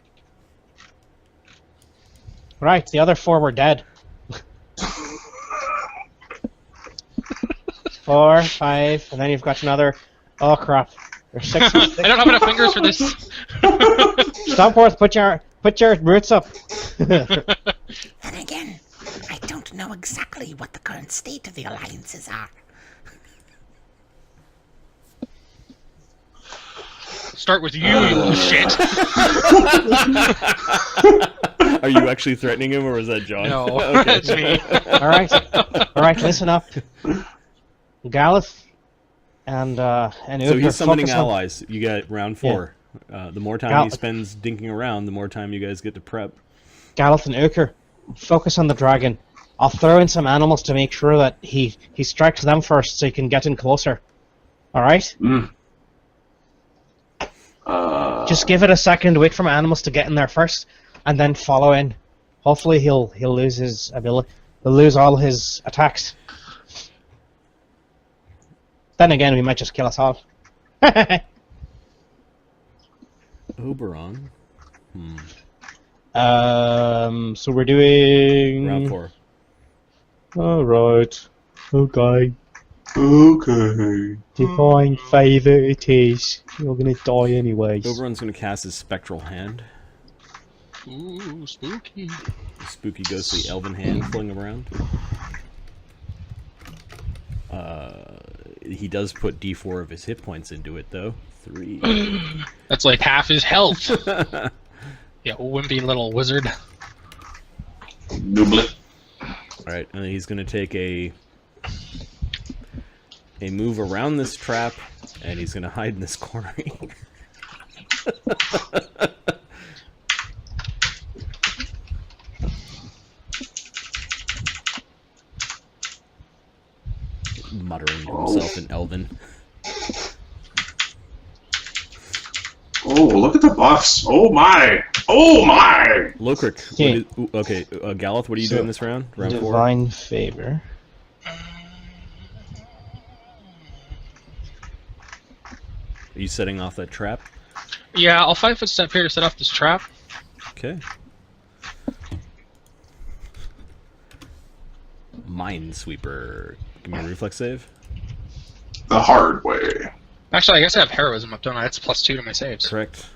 Right, the other 4 were dead. 4, 5, and then you've got another. Oh crap! There's 6. I don't have enough fingers for this. Stopworth, put your roots up. Then again, I don't know exactly what the current state of the alliances are. Start with you little shit. "Are you actually threatening him, or was that John?" No, Okay. it's me. All right, listen up. Galeth and So Uthar, he's summoning focus on- allies. You got round 4. The more time he spends dinking around, the more time you guys get to prep. Galeth and Uthar, focus on the dragon. I'll throw in some animals to make sure that he strikes them first, so he can get in closer. All right. Just give it a second. Wait for my animals to get in there first, and then follow in. Hopefully, he'll lose his ability. He'll lose all his attacks. Then again, we might just kill us all. Oberon. So we're doing Round 4. All right. Okay. Okay. Divine favour it is. You're gonna die anyways. Oberon's going to cast his spectral hand. Ooh, spooky. Spooky, ghostly elven hand flung around. He does put D4 of his hit points into it, though. 3. That's like half his health. Yeah, wimpy little wizard. Nooblet. Alright, and he's going to take a move around this trap, and he's going to hide in this corner. Muttering to himself in Elven. Oh, look at the buffs. Oh my. Oh my. Lokrik, Yeah. okay, Galeth, what are you doing this round? Round 4? Divine favour. Are you setting off that trap? Yeah, I'll 5-foot step here to set off this trap. Okay. Minesweeper. Give me a reflex save. The hard way. Actually, I guess I have heroism up, don't I? That's +2 to my saves. Correct.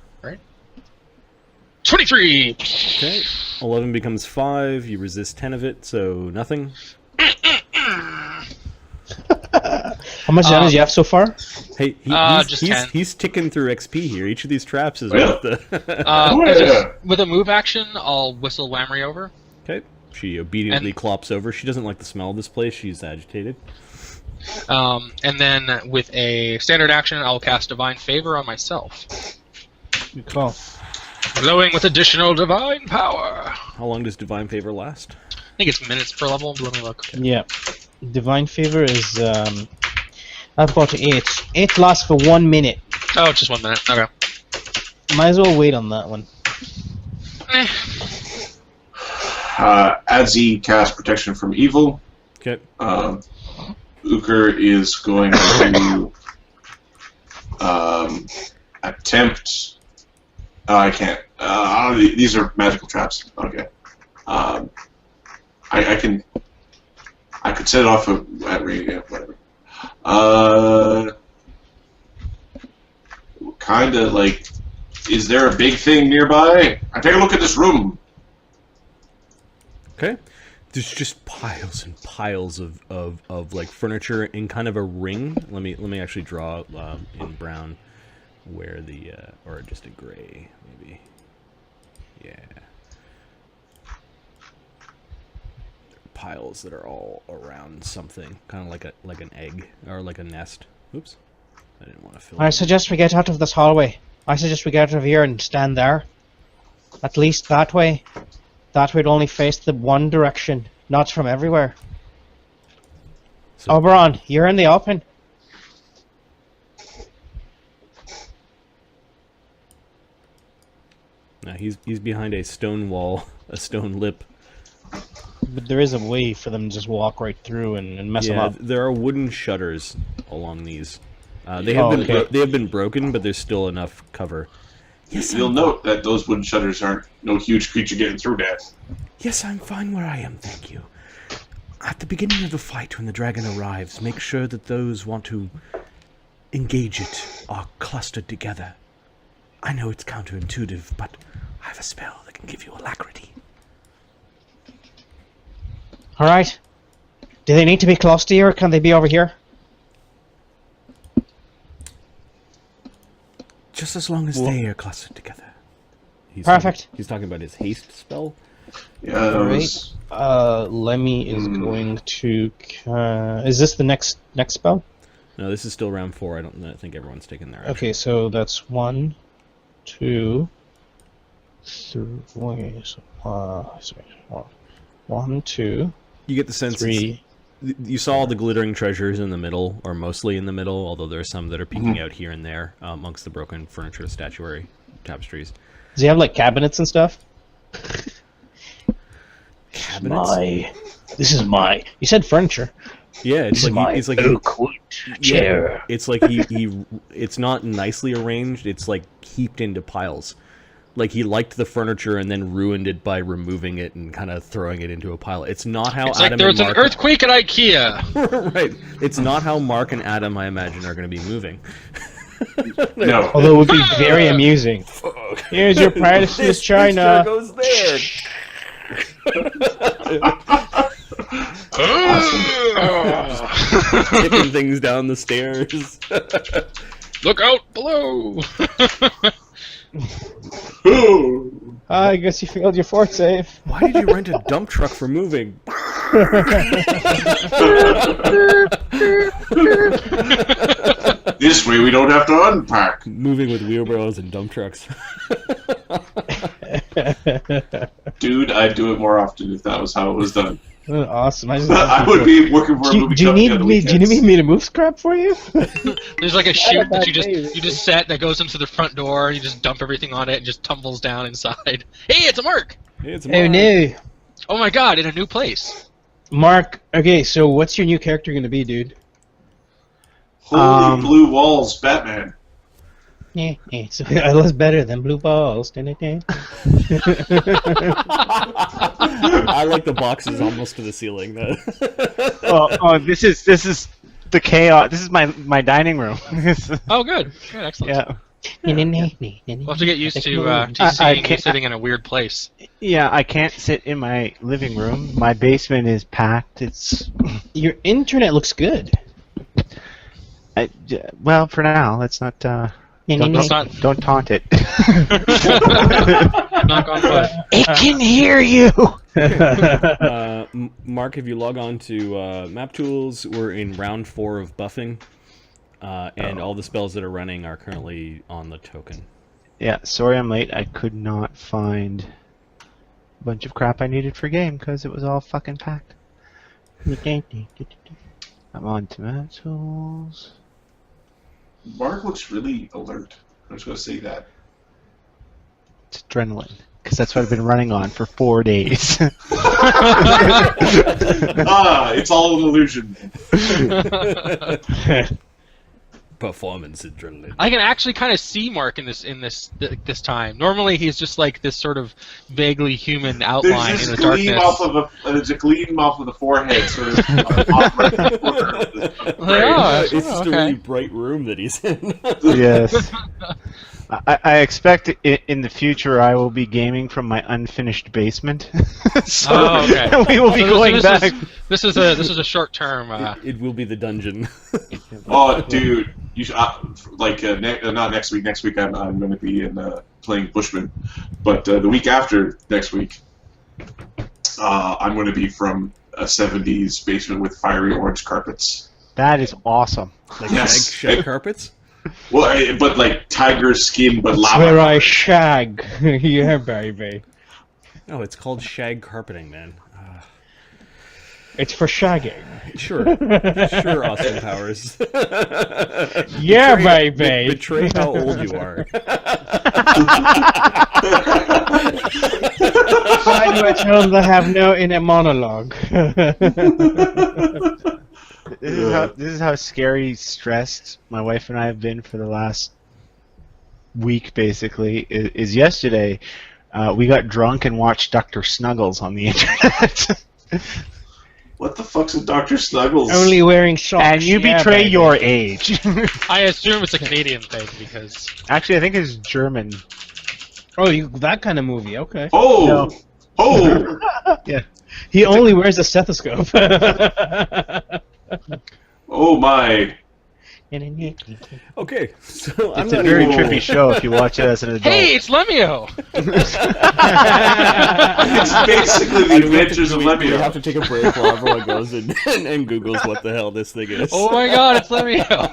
23! Okay. 11 becomes 5. You resist 10 of it, so nothing. How much damage do you have so far? Hey, just 10. he's ticking through XP here. Each of these traps is Yeah. worth the... With a move action, I'll whistle Lamry over. Okay. She obediently clops over. She doesn't like the smell of this place. She's agitated. And then with a standard action, I'll cast Divine Favor on myself. Good call. Glowing with additional divine power. How long does Divine Favor last? I think it's minutes per level, but let me look. Yeah. Divine favour is I've got 8. 8 lasts for 1 minute. Oh, just 1 minute. Okay. Might as well wait on that one. Eh. Adzi casts protection from evil. Okay. Uker is going to attempt. I can't. These are magical traps. Okay. I could set it off at radiant, whatever. Kind of like. Is there a big thing nearby? I take a look at this room. Okay. There's just piles and piles of like furniture in kind of a ring. Let me actually draw in brown where the or just a gray maybe. Yeah. Piles that are all around something, kind of like an egg or like a nest. Oops. I didn't want to fill. I suggest we get out of this hallway. I suggest we get out of here and stand there. At least that way. That way it'll only face the one direction, not from everywhere. So- Oberon, you're in the open. he's behind a stone wall, a stone lip. But there is a way for them to just walk right through and mess them up. There are wooden shutters along these. They have been broken, but there's still enough cover. Yes, you'll note that those wooden shutters aren't no huge creature getting through that. Yes, I'm fine where I am, thank you. At the beginning of the fight, when the dragon arrives, make sure that those want to engage it are clustered together. I know it's counterintuitive, but I have a spell that can give you alacrity. Alright. Do they need to be close to you, or can they be over here? Just as long as they are clustered together. Perfect. He's talking about his haste spell. Yeah, Great. Lemmy is going to... is this the next spell? No, this is still round 4. I think everyone's taken their action. Okay, so that's 1, 2, 3... sorry. 1, 2... You get the sense 3... You saw the glittering treasures in the middle, or mostly in the middle, although there are some that are peeking out here and there amongst the broken furniture, statuary, tapestries. Does he have, like, cabinets and stuff? Cabinets? This is my... You said furniture. Yeah, it's like oak wood chair. Yeah, it's like it's not nicely arranged, it's like heaped into piles. Like he liked the furniture and then ruined it by removing it and kind of throwing it into a pile. It's not how it's Adam like there's and an Mark... earthquake at IKEA. Right. It's not how Mark and Adam, I imagine, are going to be moving. No. Although it would be very amusing. Here's your priceless china. Goes there. Kicking things down the stairs. Look out below. I guess you failed your fort save. Why did you rent a dump truck for moving? This way we don't have to unpack. Moving with wheelbarrows and dump trucks. Dude, I'd do it more often if that was how it was done. Awesome. I would be working for a movie do you company on the need weekends. me to move scrap for you? There's like a chute that you just set that goes into the front door. You just dump everything on it and just tumbles down inside. Hey, it's a Mark! Hey, it's Mark. Oh no, Oh my God, in a new place. Mark. Okay, so what's your new character gonna be, dude? Holy blue walls, Batman. Yeah, so I was better than blue balls. I like the boxes almost to the ceiling. This is the chaos. This is my dining room. Oh, good. Good, excellent. Yeah. We'll have to get used to seeing you sitting in a weird place. Yeah, I can't sit in my living room. My basement is packed. Your internet looks good. Well, for now, let's not. Don't taunt it. Knock on wood. It can hear you. Mark, if you log on to Map Tools, we're in round 4 of buffing, and all the spells that are running are currently on the token. Yeah, sorry I'm late. I could not find a bunch of crap I needed for game because it was all fucking packed. I'm on to Map Tools. Mark looks really alert. I'm just going to say that. It's adrenaline, because that's what I've been running on for 4 days. It's all an illusion. Performance adrenaline. I can actually kind of see Mark in this time. Normally, he's just like this sort of vaguely human outline in the darkness. There's a gleam off of the forehead, sort of. It's just a really bright room that he's in. Yes. I expect in the future I will be gaming from my unfinished basement. So we will be going back. This is a short term. It will be the dungeon. Oh, dude, you should, not next week. Next week I'm going to be playing Bushman, but the week after next week, I'm going to be from a '70s basement with fiery orange carpets. That is awesome. Like Yes. shag carpets. Well, but like tiger skin, but lava. Where I shag. Yeah, baby. No, it's called shag carpeting, man. It's for shagging. Sure, Austin Powers. Yeah, baby. Betray how old you are. Why do I tell them to have no inner monologue? This is how scary, stressed my wife and I have been for the last week. Basically, is yesterday we got drunk and watched Dr. Snuggles on the internet. What the fuck's a Dr. Snuggles? Only wearing socks. And you betray your age. I assume it's a Canadian thing because. Actually, I think it's German. Oh, that kind of movie. Okay. Oh! No. Oh! Yeah. He only wears a stethoscope. Oh my! Okay, so I'm It's a not very even- trippy show if you watch it as an adult. Hey, it's Lemio! It's basically the Adventures of we have Lemio. to take a break while everyone goes and Googles what the hell this thing is. Oh my god, it's Lemio!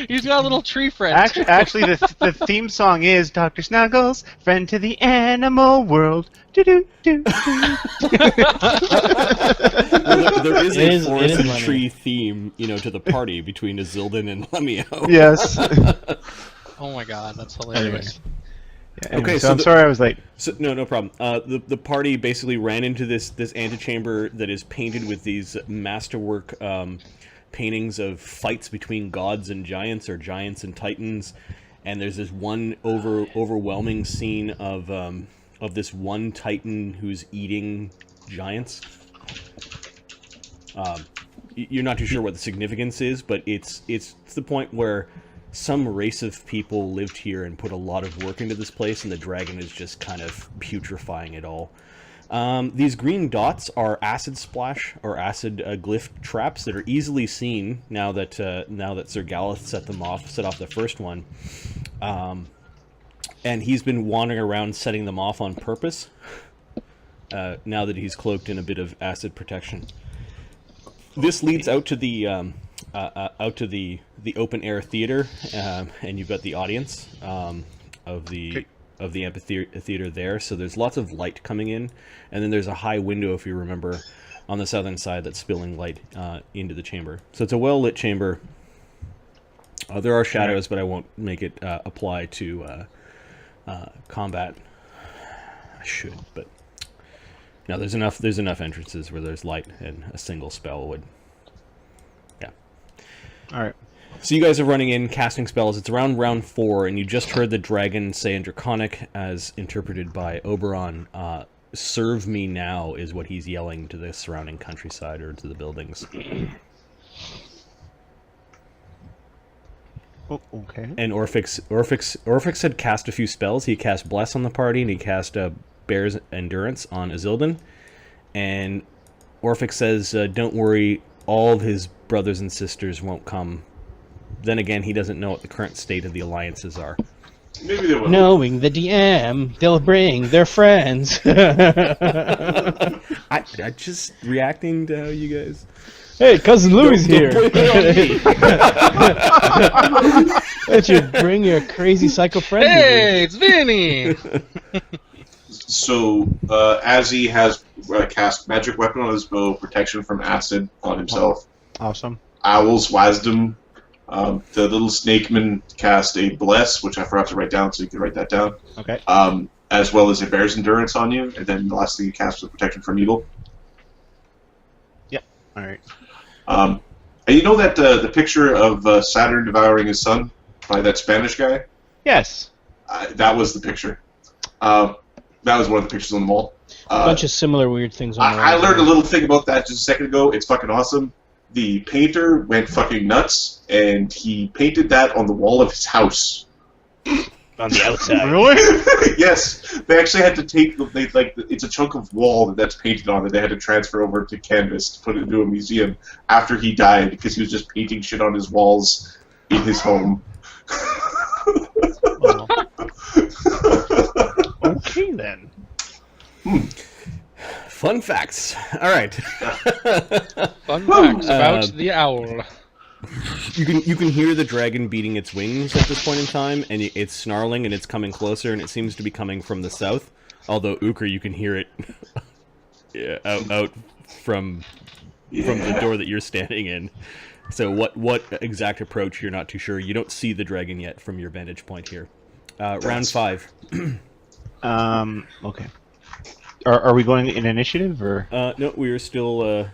He's got a little tree friend. Actually, the theme song is Dr. Snuggles, friend to the animal world. Do-do-do-do. Well, there is It a is forest and Lemmy. tree theme, to the party between Azildan and Lemio. Yes. Oh my god, that's hilarious. Anyway, Okay, so so I'm the- sorry I was late. So, no problem. The party basically ran into this antechamber that is painted with these masterwork paintings of fights between gods and giants, or giants and titans, and there's this one overwhelming scene of this one titan who's eating giants. You're not too sure what the significance is, but it's the point where some race of people lived here and put a lot of work into this place, and the dragon is just kind of putrefying it all. These green dots are acid splash or acid glyph traps that are easily seen now that Sir Galeth set off the first one, and he's been wandering around setting them off on purpose. Now that he's cloaked in a bit of acid protection, this leads out to the open air theater, and you've got the audience of the amphitheater there. So there's lots of light coming in, and then there's a high window, if you remember, on the southern side that's spilling light into the chamber. So it's a well lit chamber. There are shadows, but I won't make it apply to combat. I should, but no, there's enough entrances where there's light, and a single spell would. Yeah. All right. So you guys are running in, casting spells. It's around round 4, and you just heard the dragon say in Draconic, as interpreted by Oberon, "Serve me now," is what he's yelling to the surrounding countryside or to the buildings. Oh, okay. And Orphix had cast a few spells. He cast Bless on the party, and he cast Bear's Endurance on Azildan. And Orphix says, "Don't worry, all of his brothers and sisters won't come." Then again, he doesn't know what the current state of the alliances are. Maybe they will. Knowing the DM, they'll bring their friends. I just reacting to how you guys... Hey, Cousin Louie's here. Don't blame it on me. That you bring your crazy psycho friend with you. Hey, it's Vinny! So, as he has cast magic weapon on his bow, protection from acid on himself, Awesome. Owl's Wisdom, the little snakeman cast a Bless, which I forgot to write down, so you can write that down, Okay. as well as a Bear's Endurance on you, and then the last thing you cast was protection from evil. All right. And you know that the picture of Saturn devouring his son by that Spanish guy? Yes. That was the picture. That was one of the pictures on the wall. A bunch of similar weird things on the I wall. learned a little thing about that just a second ago. It's fucking awesome. The painter went fucking nuts, and he painted that on the wall of his house. On the outside. Really? Yes, they actually had to take it's a chunk of wall that's painted on it. They had to transfer over to canvas to put it into a museum after he died because he was just painting shit on his walls in his home. Okay then. Fun facts. All right. Fun facts about the owl. You can hear the dragon beating its wings at this point in time, and it's snarling, and it's coming closer, and it seems to be coming from the south. Although Uker, you can hear it out from the door that you're standing in. So what exact approach, you're not too sure. You don't see the dragon yet from your vantage point here. Round 5. Okay. Are we going in initiative or? No, we are still